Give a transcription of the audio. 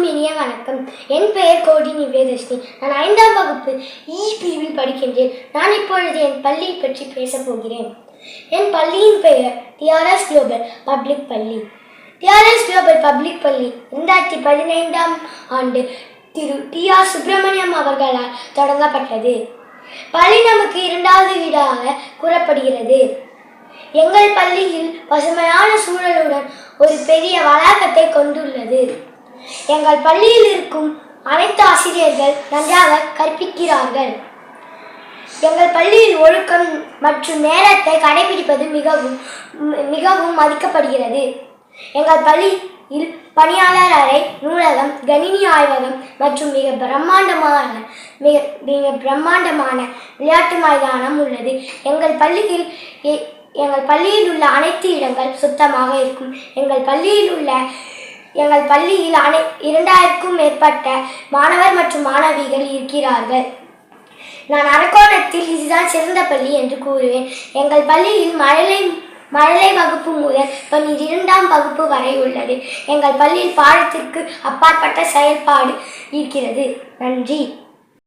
அனைவருக்கும் இனிய வணக்கம். என் பெயர் கோடி நிவேதஸ்ரீ. நான் 5ஆம் வகுப்பு பிரிவில் படிக்கின்றேன். நான் இப்பொழுது என் பள்ளியை பற்றி பேசப் போகிறேன். என் பள்ளியின் பெயர் டிஆர்எஸ் குளோபல் பப்ளிக் பள்ளி. டிஆர்எஸ் குளோபல் பப்ளிக் பள்ளி 2015ஆம் ஆண்டு திரு டி.ஆர். சுப்பிரமணியம் அவர்களால் தொடங்கப்பட்டது. பள்ளி நமக்கு இரண்டாவது வீடாக கூறப்படுகிறது. எங்கள் பள்ளியில் பசுமையான சூழலுடன் ஒரு பெரிய வளாகத்தை கொண்டுள்ளது. எங்கள் பள்ளியில் இருக்கும் அனைத்து ஆசிரியர்கள் நன்றாக கற்பிக்கிறார்கள். எங்கள் பள்ளியில் ஒழுக்கம் மற்றும் நேரத்தை கடைபிடிப்பது மிகவும் மதிக்கப்படுகிறது. எங்கள் பள்ளியில் பணியாளர் அறை, நூலகம், கணினி ஆய்வகம் மற்றும் மிக பிரம்மாண்டமான விளையாட்டு மைதானம் உள்ளது. எங்கள் பள்ளியில் உள்ள அனைத்து இடங்கள் சுத்தமாக இருக்கும். எங்கள் பள்ளியில் 2000க்கும் மேற்பட்ட மாணவர் மற்றும் மாணவிகள் இருக்கிறார்கள். நான் அரக்கோணத்தில் இதுதான் சிறந்த பள்ளி என்று கூறுவேன். எங்கள் பள்ளியில் மழலை வகுப்பு முதல் 12ஆம் வகுப்பு வரை உள்ளது. எங்கள் பள்ளியில் பாடத்திற்கு அப்பாற்பட்ட செயல்பாடு இருக்கிறது. நன்றி.